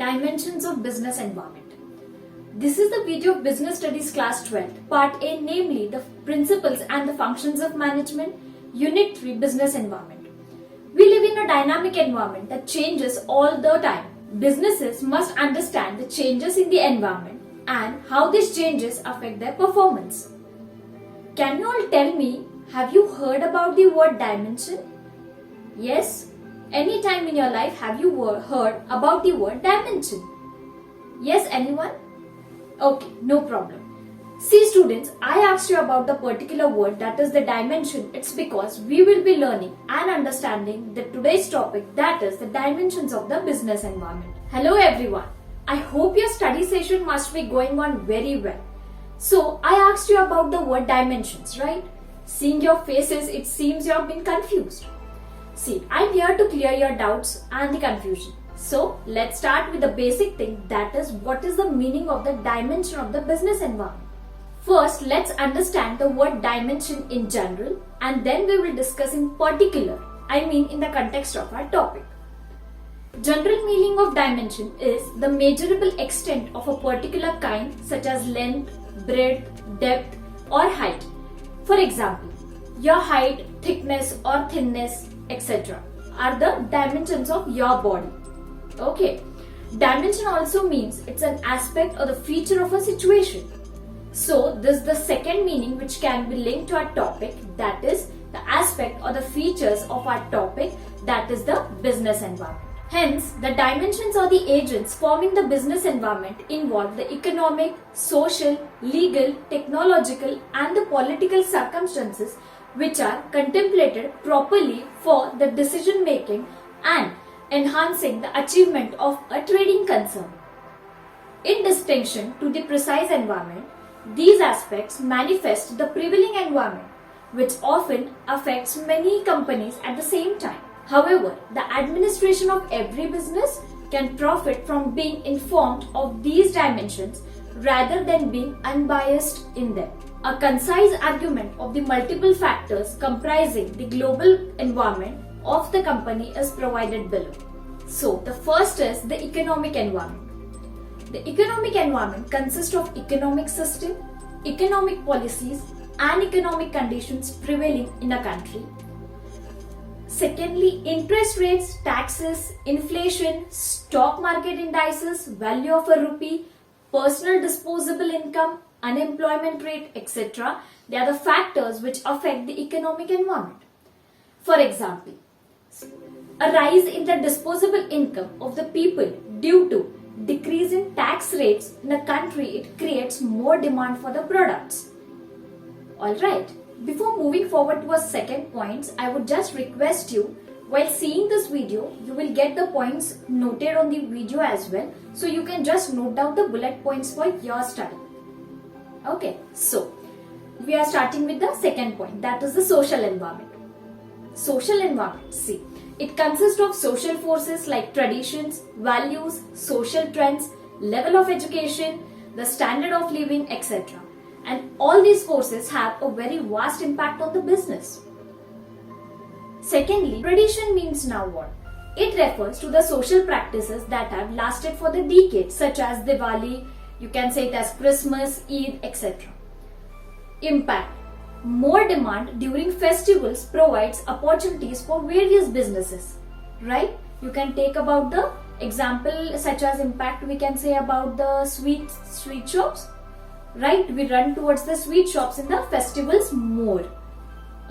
Dimensions of Business Environment. This is the video of Business Studies Class 12, Part A, namely the Principles and the Functions of Management, Unit 3, Business Environment. We live in a dynamic environment that changes all the time. Businesses must understand the changes in the environment and how these changes affect their performance. Can you all tell me, have you heard about the word dimension? Yes? Any time in your life have you heard about the word dimension? Yes, anyone? Okay, no problem. See students, I asked you about the particular word, that is the dimension. It's because we will be learning and understanding today's topic, that is the dimensions of the business environment. Hello everyone. I hope your study session must be going on very well. So I asked you about the word dimensions, right? Seeing your faces, it seems you have been confused. See, I'm here to clear your doubts and the confusion. So let's start with the basic thing, that is what is the meaning of the dimension of the business environment. First, let's understand the word dimension in general and then we will discuss in particular, in the context of our topic. General meaning of dimension is the measurable extent of a particular kind such as length, breadth, depth or height. For example, your height, thickness or thinness, etc. are the dimensions of your body. Okay. Dimension also means it's an aspect or the feature of a situation. So this is the second meaning which can be linked to our topic, that is the aspect or the features of our topic, that is the business environment. Hence, the dimensions or the agents forming the business environment involve the economic, social, legal, technological and the political circumstances which are contemplated properly for the decision making and enhancing the achievement of a trading concern. In distinction to the precise environment, these aspects manifest the prevailing environment, which often affects many companies at the same time. However, the administration of every business can profit from being informed of these dimensions rather than being unbiased in them. A concise argument of the multiple factors comprising the global environment of the company is provided below. So, the first is the economic environment. The economic environment consists of economic system, economic policies and economic conditions prevailing in a country. Secondly, interest rates, taxes, inflation, stock market indices, value of a rupee, personal disposable income, unemployment rate, etc. They are the factors which affect the economic environment. For example, a rise in the disposable income of the people due to decrease in tax rates in a country, it creates more demand for the products. Alright, before moving forward to our second points, I would just request you, while seeing this video, you will get the points noted on the video as well. So you can just note down the bullet points for your study. Okay, so we are starting with the second point, that is the social environment. Social environment, see, it consists of social forces like traditions, values, social trends, level of education, the standard of living, etc. And all these forces have a very vast impact on the business. Secondly, tradition means now what? It refers to the social practices that have lasted for the decades, such as Diwali, you can say it as Christmas, Eid, etc. Impact. More demand during festivals provides opportunities for various businesses, right? You can take about the example such as impact, we can say about the sweet shops, right? We run towards the sweet shops in the festivals more.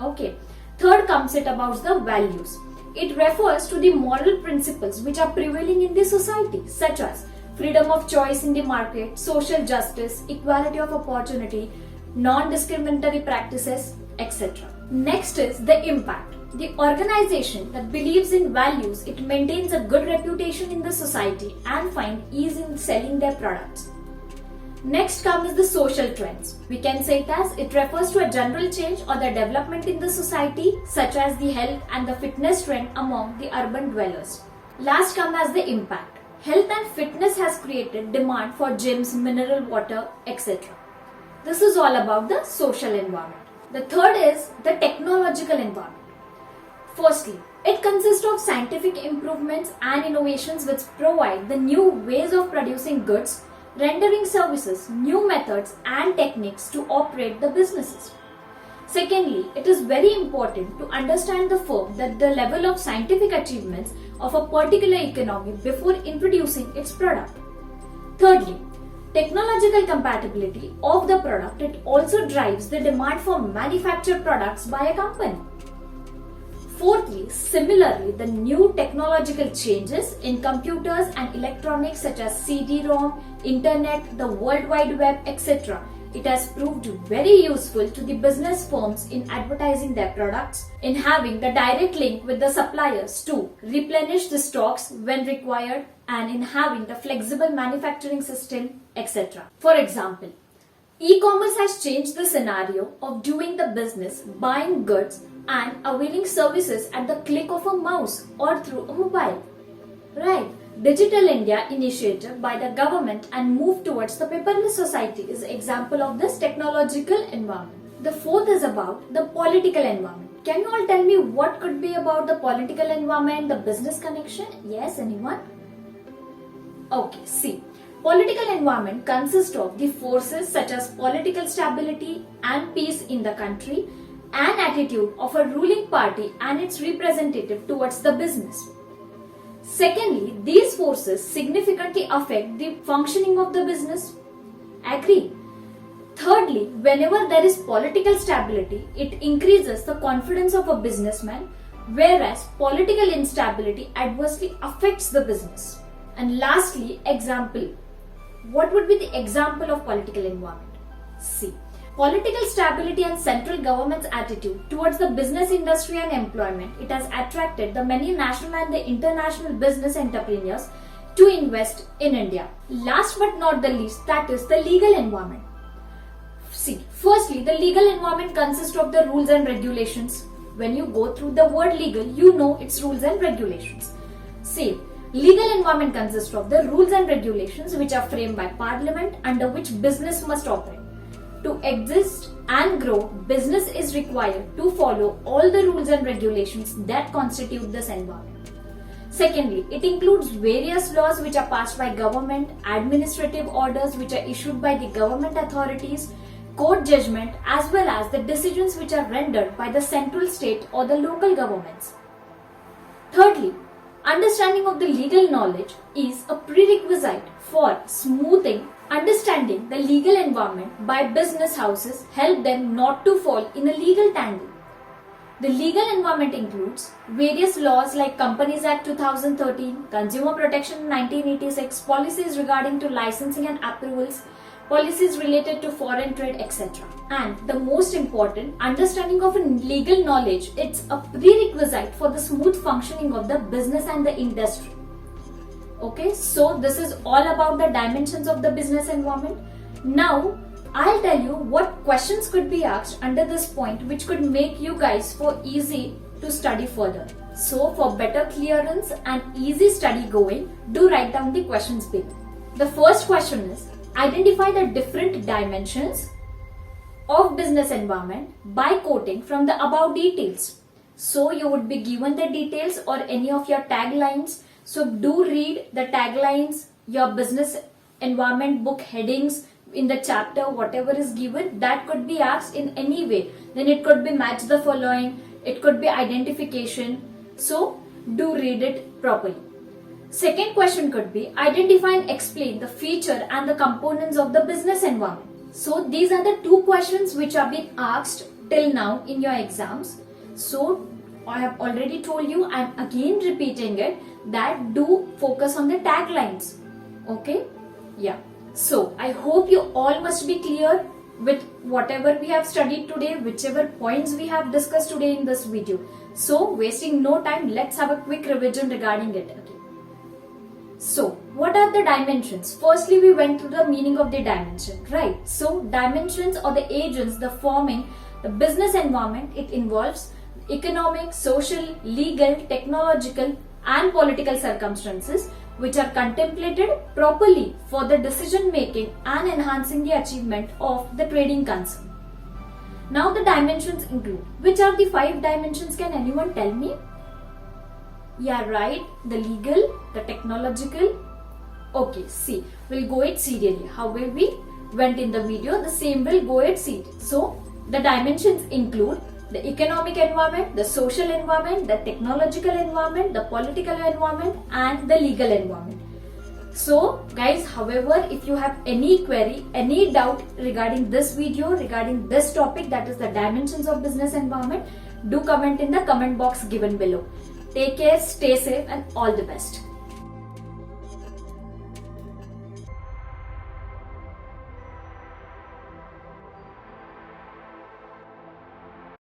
Okay. Third comes it about the values. It refers to the moral principles which are prevailing in the society, such as freedom of choice in the market, social justice, equality of opportunity, non-discriminatory practices, etc. Next is the impact. The organization that believes in values, it maintains a good reputation in the society and find ease in selling their products. Next comes the social trends. We can say it as it refers to a general change or the development in the society, such as the health and the fitness trend among the urban dwellers. Last comes as the impact. Health and fitness has created demand for gyms, mineral water, etc. This is all about the social environment. The third is the technological environment. Firstly, It consists of scientific improvements and innovations which provide the new ways of producing goods, rendering services, new methods and techniques to operate the businesses. Secondly, it is very important to understand the firm that the level of scientific achievements of a particular economy before introducing its product. Thirdly, technological compatibility of the product. It also drives the demand for manufactured products by a company. Fourthly, similarly, the new technological changes in computers and electronics such as CD-ROM, Internet, the World Wide Web, etc. It has proved very useful to the business firms in advertising their products, in having the direct link with the suppliers to replenish the stocks when required, and in having the flexible manufacturing system, etc. For example, e-commerce has changed the scenario of doing the business, buying goods and availing services at the click of a mouse or through a mobile. Right. Digital India initiative by the government and move towards the paperless society is an example of this technological environment. The fourth is about the political environment. Can you all tell me what could be about the political environment, the business connection? Yes, anyone? Okay, see. Political environment consists of the forces such as political stability and peace in the country and attitude of a ruling party and its representative towards the business. Secondly, these forces significantly affect the functioning of the business. Agree? Thirdly, whenever there is political stability, it increases the confidence of a businessman, whereas political instability adversely affects the business. And lastly, example. What would be the example of political environment? See. Political stability and central government's attitude towards the business industry and employment, it has attracted the many national and the international business entrepreneurs to invest in India. Last but not the least, that is the legal environment. See, firstly, the legal environment consists of the rules and regulations. When you go through the word legal, you know its rules and regulations. See, legal environment consists of the rules and regulations which are framed by Parliament under which business must operate. To exist and grow, business is required to follow all the rules and regulations that constitute this environment. Secondly, it includes various laws which are passed by government, administrative orders which are issued by the government authorities, court judgment, as well as the decisions which are rendered by the central state or the local governments. Thirdly, understanding of the legal knowledge is a prerequisite for smoothing understanding the legal environment by business houses help them not to fall in a legal tangle. The legal environment includes various laws like Companies Act 2013, Consumer Protection 1986, policies regarding to licensing and approvals, policies related to foreign trade, etc. And the most important, understanding of legal knowledge, it's a prerequisite for the smooth functioning of the business and the industry. Okay, so this is all about the dimensions of the business environment. Now, I'll tell you what questions could be asked under this point which could make you guys for easy to study further. So, for better clearance and easy study going, do write down the questions below. The first question is, identify the different dimensions of business environment by quoting from the above details. So, you would be given the details or any of your taglines. So do read the taglines, your business environment book headings in the chapter, whatever is given, that could be asked in any way. Then it could be match the following, it could be identification. So do read it properly. Second question could be identify and explain the feature and the components of the business environment. So these are the two questions which are being asked till now in your exams. So I have already told you, I am again repeating it, that do focus on the taglines. Okay? Yeah. So I hope you all must be clear with whatever we have studied today, whichever points we have discussed today in this video. So wasting no time, let's have a quick revision regarding it. Okay. So what are the dimensions? Firstly, we went through the meaning of the dimension, right? So dimensions or the agents, the forming the business environment, it involves economic, social, legal, technological and political circumstances which are contemplated properly for the decision making and enhancing the achievement of the trading concern. Now the dimensions include, which are the 5 dimensions, can anyone tell me? Yeah, right. The legal, the technological. Okay, see, we'll go it serially. However, we went in the video, the same will go it serially. So, the dimensions include the economic environment, the social environment, the technological environment, the political environment, and the legal environment. So, guys, however, if you have any query, any doubt regarding this video, regarding this topic, that is the dimensions of business environment, do comment in the comment box given below. Take care, stay safe, and all the best.